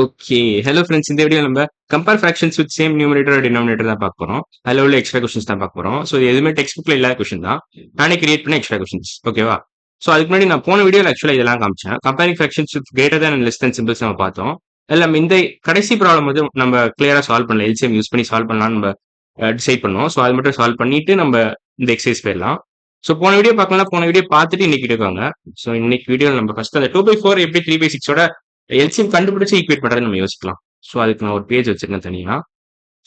Okay. Hello friends. இந்த video நம்ம compare fractions with same numerator or denominator தான் பார்க்க போறோம். அதுல உள்ள எக்ஸ்ட்ரா கொஸ்டின்ஸ் தான் பார்க்க போறோம். ஸோ இது எதுவுமே டெக்ஸ்ட் புக்ல இல்லாத கொஸ்டின் தான். நானே கிரியேட் பண்ண எக்ஸ்ட்ரா கொஸ்டின்ஸ். ஓகேவா? ஸோ அதுக்கு முன்னாடி நான் போன வீடியோல ஆக்சுவலா இதெல்லாம் காமிச்சேன். Comparing fractions with greater than and less than symbols நம்ம பார்த்தோம். அதுல நம்ம இந்த கடைசி ப்ராப்ளம் வந்து நம்ம கிளியரா சால்வ் பண்ணல. எல்சிஎம் யூஸ் பண்ணி சால்வ் பண்ணலாம்னு நம்ம டிசைட் பண்ணோம். ஸோ அது மட்டும் சால்வ் பண்ணிட்டு நம்ம இந்த எக்ஸசைஸ் போயிடலாம். ஸோ போன வீடியோ பார்க்கலாம். போன வீடியோ பார்த்துட்டு இன்னைக்கு வீடியோ வாங்க. ஸோ இன்னைக்கு வீடியோ நம்ம ஃபர்ஸ்ட் அந்த 2/4 எப்படி 3/6ஓட எல்சிஎம் கண்டுபிடிச்சு ஈக்குவேட் பண்றது நம்ம யோசிக்கலாம். ஸோ அதுக்கு நான் ஒரு பேஜ் வச்சிருக்கேன் தனியா.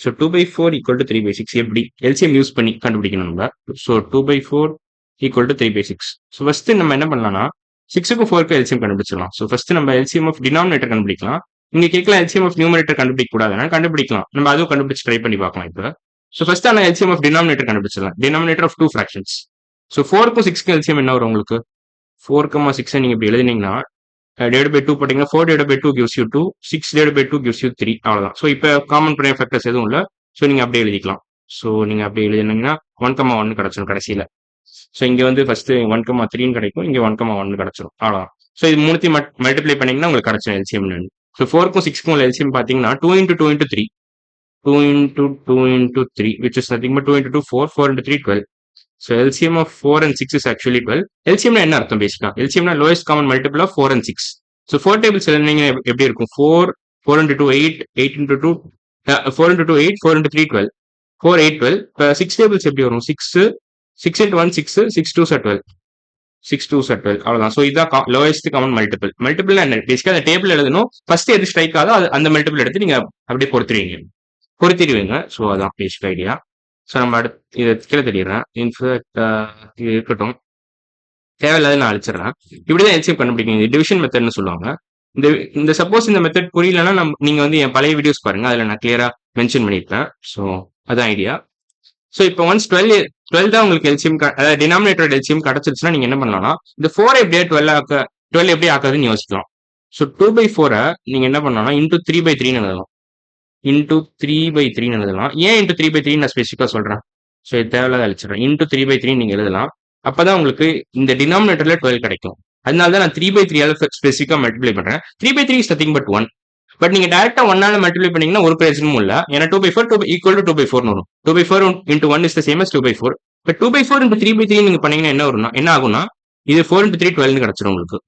ஸோ 2/4 ஈக்குவல் டு 3/6 எப்படி எல்சிஎம் யூஸ் பண்ணி கண்டுபிடிக்கணும் நம்ம. So 2/4 equal to 3/6. So first நம்ம என்ன பண்ணலாம்னா 6க்கும் 4க்கும் எல்சிஎம் கண்டுபிடிச்சிடலாம். ஸோ ஃபர்ஸ்ட் நம்ம எல்சிஎம் ஆஃப் டினாமினேட்டர் கண்டுபிடிக்கலாம். நீங்க கேட்கலாம் எல்சிஎம் ஆஃப் நியூமரேட்டர் கண்டுபிடிக்க கூடாதுன்னா கண்டுபிடிக்கலாம். நம்ம அதுவும் கண்டுபிடிச்சு ட்ரை பண்ணி பார்க்கலாம் இப்போ. ஸோ ஃபர்ஸ்ட் நான் எல்சிஎம் ஆஃப் டினாமினேட்டர் கண்டுபிடிச்சிடலாம். Denominator of two fractions. So 4க்கும் 6க்கும் எல்சிஎம் என்ன வரும் உங்களுக்கு? 4,6 நீங்க இப்படி எழுதினீங்கன்னா divided by 2 போட்டீங்கன்னா 4 divided by 2 gives you 2, 6 divided by 2 gives you 3. அவ்வளவுதான். ஸோ இப்போ காமன் பிரைம் ஃபேக்டர்ஸ் எதுவும் இல்லை. ஸோ நீங்க அப்படியே எழுதிக்கலாம். ஸோ நீங்க அப்படியே எழுதினீங்கன்னா 1,1 கிடைச்சிடும் கடைசியில. ஸோ இங்க வந்து ஃபர்ஸ்ட் 1,3 கிடைக்கும், இங்க 1,1 கிடைச்சிடும். அவ்வளவுதான். ஸோ இது மூணுத்தையும் மல்டிப்ளை பண்ணீங்கன்னா உங்களுக்கு கிடைச்சிடும் எல்சிஎம். ஸோ 4க்கும் 6க்கும் எல்சிஎம் பாத்தீங்கன்னா 2 into 2 into 3, 2 into 2 into 3, which is nothing but 2 into 2 4, 4 into 3 12. So LCM of 4 and 6 is actually 12. LCM என்ன அர்த்தம் பேசிக்கா? LCM னா lowest common multiple of 4 and 6. So 4 tables எழுதினீங்க எப்படி இருக்கும்? 4, 4 into 2 8, 8 into 2 4 into 2 8, 4 into 3 12, 4 8 12. இப்போ 6 tables எப்படி வரும்? 6 6 into 1 6, 6 2s are 12, 6 2s are 12. அவ்வளவுதான். ஸோ இதுதான் லோயஸ்ட் காமன் மல்டிபிள். மல்டிபிள் என்ன? பேசிக்கா அந்த டேபிள் எழுதணும். ஃபர்ஸ்ட் எது ஸ்ட்ரைக் ஆகுதோ அந்த மல்டிபிள் எடுத்து நீங்க அப்படியே பொறுத்திடுவீங்க. ஸோ அதான் பேசிக் ஐடியா. ஸோ நம்ம அடுத்து இதை கீழே தெரியுறேன். இன்ஃபேக்ட் இது இருக்கட்டும், தேவையில்லாத நான் அழிச்சிடறேன். இப்படிதான் எல்சிஎம் கண்டுபிடிக்கணும். இது டிவிஷன் மெத்தட்னு சொல்லுவாங்க. இந்த சப்போஸ் இந்த மெத்தட் புரியலன்னா நீங்க வந்து என் பழைய வீடியோஸ் பாருங்க, அதுல நான் கிளியரா மென்ஷன் பண்ணியிருப்பேன். ஸோ அதான் ஐடியா. ஸோ இப்போ ஒன்ஸ் 12 தான் உங்களுக்கு எல்சிஎம், அதாவது டினாமினேட்டர் எல்சிஎம் கிடைச்சிருச்சுன்னா நீங்க என்ன பண்ணலாம்னா இந்த 4 எப்படியா 12 எப்படி ஆக்காதுன்னு யோசிக்கலாம். ஸோ 2/4 நீங்க என்ன பண்ணலாம்னா இன்டூ 3/3 எழுதலாம். இன்டூ 3/3 எழுதலாம். ஏன் இன்டூ 3/3 நான் ஸ்பெசிஃபிக்கா சொல்றேன். ஸோ இது தேவையில்லாத அழிச்சிடறேன். இன்டூ 3/3 நீங்க எழுதலாம். அப்பதான் உங்களுக்கு இந்த டினாமினேட்டர்ல 12 கிடைக்கும். அதனால தான் நான் 3/3 ஸ்பெசிஃபிக்கா மல்டிப்ளை பண்றேன். 3/3 இஸ் நத்திங் பட் 1. பட் நீங்க டேரக்டா 1ஆல மல்டிப்ளை பண்ணீங்கன்னா ஒரு பிரயோஜனமும் இல்ல. ஏன்னா 2/4 ஈக்குவல் டு 2/4 வரும். 2/4 into 1 is the same as 2/4. But 2/4 into 3/3 நீங்க பண்ணீங்கன்னா என்ன ஆகும்னா இது 4 into 3 12 கிடைச்சிடும் உங்களுக்கு.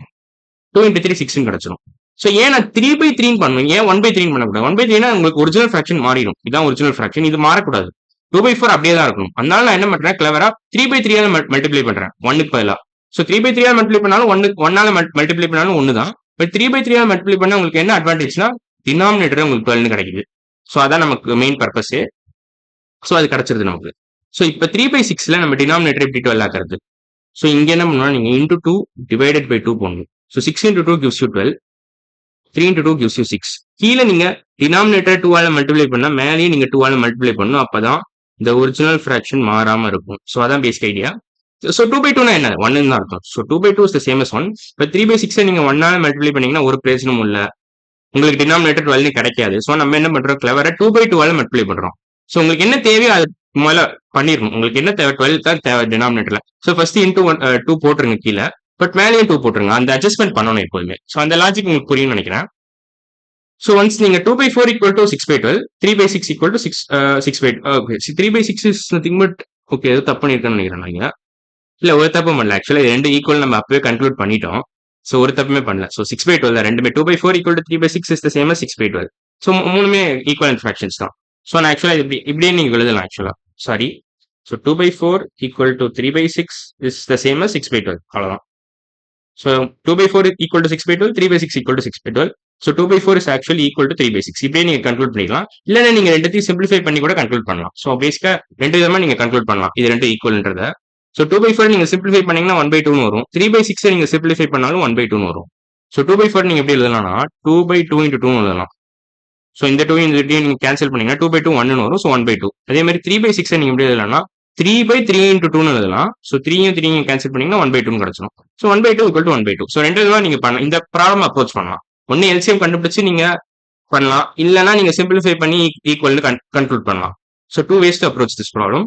2 into 3 6 கிடைச்சிடும். ஸோ ஏன் நான் 3/3 பண்ணணும்? ஏன் 1/3 பண்ணக்கூடாது? 1/3 உங்களுக்கு ஒரிஜினல் ஃபிராக்ஷன் மாறிடும். இதான் ஒரிஜினல் ஃபிராக்ஷன். இது மாறக்கூடாது. 2/4 அப்படியே தான் இருக்கணும். அதனால நான் என்ன பண்றேன், கிளவரா 3/3 மல்டிப்ளை பண்றேன் 1க்கு பதிலா. ஸோ 3/3 மல்டிப்ளை பண்ணாலும் 1ஆல மல்டிப்ளை பண்ணாலும் 1 தான். பட் 3/3 மல்டிப்ளை பண்ணா உங்களுக்கு என்ன அட்வான்டேஜ்னா டினாமினேட்டர் உங்களுக்கு 12 கிடைக்குது. ஸோ அதான் நமக்கு மெயின் பர்பஸ். ஸோ அது கிடைச்சிருது நமக்கு. ஸோ இப்போ 3/6ல நம்ம டினாமினேட்டர் எப்படி 12 ஆக்குறது? ஸோ இங்க என்ன பண்ணணும், நீங்க இன்டூ 2 டிவைடட் பை 2 போடணும். So 6 into 2 gives you 12, 3 into 2 gives you 6. கீழே நீங்க டினாமினேட்டர் 2ஆல மல்டிப்ளை பண்ணா மேலேயே நீங்க 2ஆல மல்டிப்ளை பண்ணணும். அப்பதான் இந்த ஒரிஜினல் ஃபிராக்ஷன் மாறாம இருக்கும். ஸோ அதான் பேசிக் ஐடியா. ஸோ 2/2 என்ன? 1 தான் அர்த்தம். So 2/2 is the same as 1. இப்போ 3/6 நீங்க 1ஆல மல்டிப்ளை பண்ணீங்கன்னா ஒரு பிரயோஜனமும் இல்ல. உங்களுக்கு டினாமினேட்டர் 12 கிடைக்காது. ஸோ நம்ம என்ன பண்றோம், கிளவரா 2/2ஆல மல்டிப்ளை பண்றோம். ஸோ உங்களுக்கு என்ன தேவையோ அது முதல்ல பண்ணிடணும். உங்களுக்கு என்ன தேவை? 12 தான் தேவை டினாமினேட்டர்ல. ஸோ ஃபர்ஸ்ட் இன்டூ 2 போட்டுருங்க கீழே. பட் மேலேயும் 2 போட்டுருங்க. அந்த அட்ஜஸ்ட்மெண்ட் பண்ணணும் எப்போதுமே. ஸோ அந்த லாஜிக் உங்களுக்கு புரியும்னு நினைக்கிறேன். ஸோ ஒன்ஸ் நீங்க 2/4 equal to 6/12, 3/6 equal to 6/8. Okay, 3/6 is nothing but, okay ஏதோ தப்பு பண்ணிருக்கேன்னு நினைக்கிறேன் நீங்க. இல்ல ஒரு தப்பு பண்ணல. ஆக்சுவலா இது ரெண்டு ஈக்குவல் நம்ம அப்பவே கன்க்ளூட் பண்ணிட்டோம். ஸோ ஒரு தப்புமே பண்ணல. ஸோ 6/12 தான் ரெண்டுமே. 2/4 equal to 3/6 is the same as 6/12. So மூணுமே ஈக்குவல் ஃபிராக்ஷன்ஸ் தான். ஸோ நான் ஆக்சுவலா இப்படியே நீங்க எழுதலாம் ஆக்சுவலா. Sorry. So 2/4 equal to 3/6 is the same as 6/12. அவ்வளவுதான். So 2/4 equal to 6/12, 3/6 equal to 6/12. So 2/4 is actually equal to 3/6. இப்படியே நீங்க கன்க்ளூட் பண்ணிக்கலாம். இல்லைன்னா நீங்க ரெண்டுத்தையும் சிம்பிளிஃபை பண்ணி கூட கன்க்ளூட் பண்ணலாம். ஸோ பேசிக்கா ரெண்டு விதமா நீங்க கன்க்ளூட் பண்ணலாம் இது ரெண்டு ஈக்குவல்ன்றத. ஸோ 2/4 நீங்க சிம்பிளிஃபை பண்ணீங்கன்னா 1/2 வரும். 3/6 நீங்க சிம்பிளிஃபை பண்ணாலும் 1/2 வரும். ஸோ 2/4 நீங்க எப்படி எழுதலாம்னா 2/2 into 2 எழுதலாம். ஸோ இந்த 2 இந்த 2 நீங்க கேன்சல் பண்ணீங்கன்னா 2/2 1 வரும். ஸோ 1/2. அதே மாதிரி 3/6 நீங்க எப்படி எழுதலாம்னா 3/3 into 2 எழுதலாம். ஸோ 3யும் 3யும் கேன்சல் பண்ணீங்கன்னா 1/2 கிடைச்சிடும். So 1/2 equal to 1/2. ஸோ ரெண்டு விதமா நீங்க பண்ணலாம். இந்த ப்ராப்ளம் அப்ரோச் பண்ணலாம். ஒன்னு எல்சிஎம் கண்டுபிடிச்சு நீங்க பண்ணலாம், இல்லைன்னா நீங்க சிம்பிளிஃபை பண்ணி ஈக்குவல்னு கன்க்ளூட் பண்ணலாம். So 2 ways to approach this problem.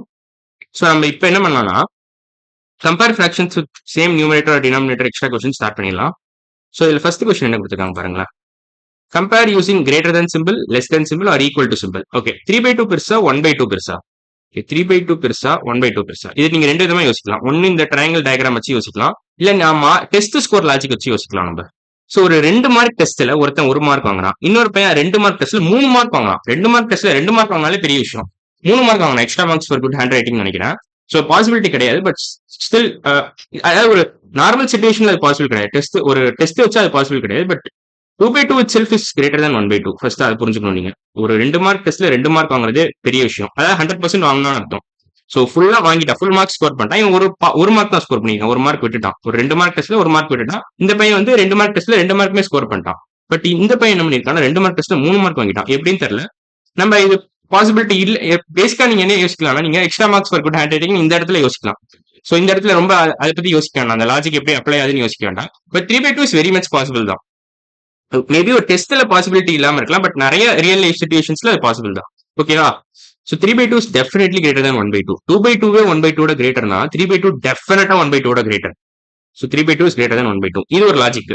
So நம்ம இப்போ என்ன பண்ணலாம்னா compare fractions with same numerator denominator extra question start பண்ணிடலாம். ஸோ இதுல ஃபர்ஸ்ட் கொஸ்டின் என்ன கொடுத்துருக்காங்க பாருங்களேன். Compare using greater than symbol, less than symbol or equal to symbol. Okay 3/2 பெருசா 1/2 பெருசா? 3/2 பெருசா 1/2 பெருசா? இது நீங்க ரெண்டு விதமா யோசிக்கலாம். ஒன்னு இந்த ட்ரையாங்கிள் டயக்ராம் வச்சு யோசிக்கலாம், இல்ல நாம டெஸ்ட் ஸ்கோர் லாஜிக் வச்சு யோசிக்கலாம் நம்ம. சோ ஒரு 2 மார்க் டெஸ்ட்ல ஒருத்தன் 1 மார்க் வாங்குறான், இன்னொரு பையன் 2 மார்க் டெஸ்ட்ல 3 மார்க் வாங்கலாம். 2 மார்க் டெஸ்ட்ல 2 மார்க் வாங்கினாலே பெரிய விஷயம். 3 மார்க் வாங்கலாம், extra marks for good handwriting நினைக்கிறேன். சோ பாசிபிலிட்டி கிடையாது, பட் ஸ்டில் அதாவது ஒரு நார்மல் சிச்சுவேஷன்ல அது பாசிபிள் கிடையாது. ஒரு டெஸ்ட் வச்சா அது பாசிபிள் கிடையாது. But 2/2 itself is greater than 1/2. First அதை புரிஞ்சுக்கணும் நீங்க. ஒரு 2 மார்க் டெஸ்ட்ல 2 மார்க் வாங்குறதே பெரிய விஷயம். அதாவது 100% வாங்கணும்னு அர்த்தம். சோ ஃபுல்லா வாங்கிட்டா, ஃபுல் மார்க் ஸ்கோர் பண்ணிட்டான். இவன் ஒரு மார்க் தான் ஸ்கோர் பண்ணிருக்கான், 1 மார்க் விட்டுட்டான். ஒரு 2 மார்க் டெஸ்ட்ல 1 மார்க் விட்டுட்டான். இந்த பையன் வந்து 2 மார்க் டெஸ்ட்ல 2 மார்க்குமே ஸ்கோர் பண்ணிட்டான். பட் இந்த பையன் என்ன பண்ணிருக்கான், 2 மார்க் டெஸ்ட்ல 3 மார்க் வாங்கிட்டான். எப்படின்னு தெரியல. நம்ம இது பாசிபிலிட்டி இல்ல. பேசிக்கா நீங்க என்ன யோசிக்கலாம், நீங்க extra marks for good handwriting இந்த இடத்துல யோசிக்கலாம். சோ இந்த இடத்துல ரொம்ப அதை பத்தி யோசிக்க வேண்டாம், அந்த லாஜிக் எப்படி அப்ளை ஆகுதுன்னு யோசிக்க வேண்டாம். But 3/2 is very much possible தான். மேபி ஒரு டெஸ்ட்ல பாசிபிலிட்டி இல்லாம இருக்கலாம், பட் நிறைய ரியல் லைஃப் சிச்சுவேஷன்ஸ்ல அது பாசிபிள் தான். ஓகேவா? So 3/2 is definitely greater than 1/2. 2/2 1/2 ஓட கிரேட்டர்னா 3/2 டெஃபினட்டா 1/2 ஓட greater. So 3/2 is greater than 1/2. இது ஒரு லாஜிக்.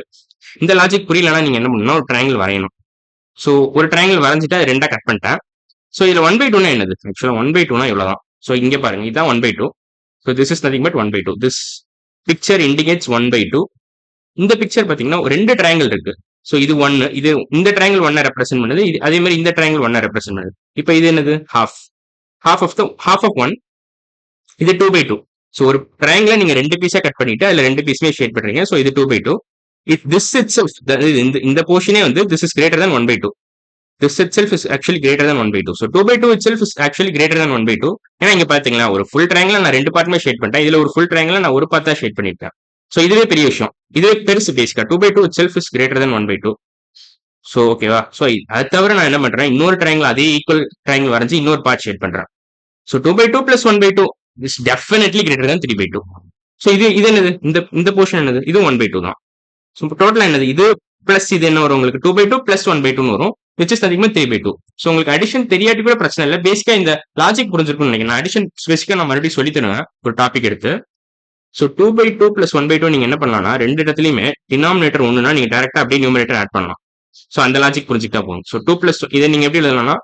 இந்த லாஜிக் புரியலன்னா நீங்க என்ன பண்ணணும், ஒரு ட்ரையாங்கிள் வரையணும். சோ ஒரு ட்ரையாங்கிள் வரைஞ்சிட்டா ரெண்டா கட் பண்ணிட்டேன். சோ இதுல 1/2 என்னது? ஆக்சுவலா 1/2 இவ்வளவுதான். சோ இங்க பாருங்க, இதுதான் 1/2. So this is nothing but 1/2. This picture indicates 1/2. இந்த பிக்சர் பாத்தீங்கன்னா ரெண்டு ட்ரையாங்கிள் இருக்கு. சோ இது 1, இது இந்த ட்ரையாங்கிள் 1 ரெப்ரசென்ட் பண்ணுது, அதே மாதிரி இந்த ட்ரையாங்கிள் 1 ரெப்ரசென்ட் பண்ணுது. இப்போ இது என்னது? half of 1. இது 2/2. சோ ஒரு ட்ரையாங்கிளை நீங்க ரெண்டு பீஸா கட் பண்ணிட்டு அதுல ரெண்டு பீஸுமே ஷேட் பண்றீங்க. சோ இது 2/2. if this itself, இந்த போர்ஷனே வந்து this is greater than 1/2. this itself is actually greater than 1/2. so 2/2 itself is actually greater than 1/2. ஏன்னா இங்க பாத்தீங்களா, ஒரு ஃபுல் ட்ரையாங்கிளை நான் ரெண்டு பார்ட்டுமே ஷேட் பண்ணிட்டேன், இதுல ஒரு ஃபுல் ட்ரையாங்கிளை நான் ஒரு பார்ட்டா ஷேட் பண்ணிட்டேன். சோ இதுவே பெரிய விஷயம், இதுவே பெருசு. பேசிக்கா 2/2 itself is greater than 1/2. So ஓகேவா? சோ அது தவிர நான் என்ன பண்றேன், இன்னொரு ட்ரையாங்கிள் அதே ஈக்குவல் ட்ரையாங்கிள் வரைஞ்சு இன்னொரு பார்ட் ஷேட் பண்றேன். So 2/2 plus 1/2 is definitely greater than 3/2. So இது என்னது, இந்த போர்ஷன் என்னது, இது 1/2 தான். சோ டோட்டலா என்னது, இது பிளஸ் இது என்ன வரும் உங்களுக்கு, 2/2 plus 1/2 வரும், which is அதிகமா 3/2. சோ உங்களுக்கு அடிஷன் தெரியாட்டி கூட பிரச்சனை இல்லை, பேசிக்கா இந்த லாஜிக் புரிஞ்சிருக்கும்னு நினைக்கிறேன். அடிஷன் ஸ்பெசிஃபிக்கா நான் மறுபடியும் சொல்லி தருவேன் ஒரு டாபிக் எடுத்து. சோ 2/2 plus 1/2 நீங்க என்ன பண்ணலாம்னா, ரெண்டு இடத்துலயுமே டினாமினேட்டர் ஒண்ணுனா நீங்க டைரக்டா அப்படியே நியூமரேட்டர் ஆட் பண்ணலாம். சோ அந்த லாஜிக் புரிஞ்சுக்கிட்டா போகும். சோ 2 plus இதை நீங்க எப்படி எழுதலாம்னா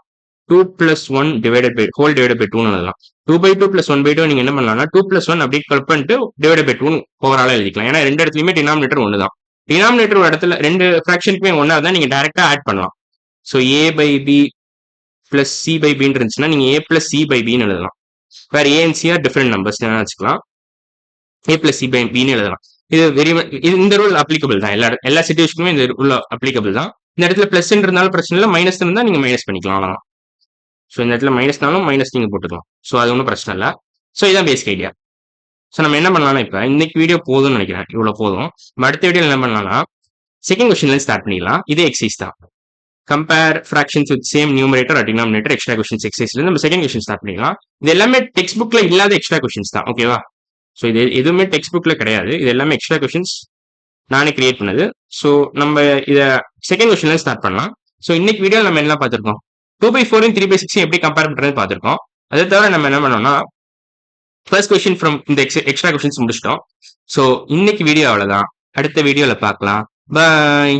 2 plus 1 divided by whole divided by 2 எழுதலாம். 2/2 plus 1/2 நீங்க என்ன பண்ணலாம்னா 2 plus 1 அப்படியே கட் பண்ணிட்டு divided by 2 ஓவராலா எழுதிக்கலாம். ஏன்னா ரெண்டு இடத்துலயுமே டினாமினேட்டர் ஒன்று தான். டினாமினேட்டர் ஒரு இடத்துல ரெண்டு ஃபிராக்ஷனுக்குமே ஒன்னா தான் நீங்க டைரக்டா ஆட் பண்ணலாம். So a by b plus c by b இருந்துச்சுன்னா நீங்க a plus c by b எழுதலாம். வேற a and c R different numbers வச்சுக்கலாம், a plus c by b எழுதலாம். இது இந்த ரூல் அப்ளிகபிள் தான், எல்லா சிச்சுவேஷனுமே இந்த ரூல் அப்ளிகபிள் தான். இந்த இடத்துல பிளஸ் இருந்தாலும் பிரச்சனை இல்லை, மைனஸ் இருந்தா நீங்க மைனஸ் பண்ணிக்கலாம், அவ்வளவுதான். ஸோ இந்த இடத்துல மைனஸ்னாலும் மைனஸ் நீங்க போட்டுக்கலாம். ஸோ அது ஒன்றும் பிரச்சனை இல்லை. ஸோ இதான் பேசிக் ஐடியா. ஸோ நம்ம என்ன பண்ணலாம்னா, இப்போ இன்னைக்கு வீடியோ போதும்னு நினைக்கிறேன், இவ்வளோ போதும். அடுத்த வீடியோ என்ன பண்ணலாம்னா செகண்ட் கொஸ்டின்ல ஸ்டார்ட் பண்ணிடலாம். இதே எக்ஸைஸ் தான், compare fractions with same numerator or denominator extra questions எக்ஸைஸ்ல நம்ம செகண்ட் கொஸ்டின் ஸ்டார்ட் பண்ணிடலாம். இது எல்லாமே டெக்ஸ்ட் புக்ல இல்லாத எக்ஸ்ட்ரா கொஸ்டின்ஸ் தான், ஓகேவா? ஸோ இது எதுவுமே டெக்ஸ்ட் புக்ல கிடையாது, இது எல்லாமே எக்ஸ்ட்ரா கொஸ்டின்ஸ் நானே கிரியேட் பண்ணது. ஸோ நம்ம இதை செகண்ட் கொஸ்டின்ல ஸ்டார்ட் பண்ணலாம். ஸோ இன்னைக்கு வீடியோ நம்ம என்ன பார்த்திருக்கோம், 2/4 3/6 எப்படி கம்பேர் பண்றது பார்த்திருக்கோம். அதை தவிர நம்ம என்ன பண்ணோம்னா ஃபர்ஸ்ட் கொஸ்டின் ஃப்ரம் இந்த எக்ஸ்ட்ரா கொஸ்டின்ஸ் முடிச்சிட்டோம். ஸோ இன்னைக்கு வீடியோ அவ்வளவுதான், அடுத்த வீடியோல பார்க்கலாம். பாய்.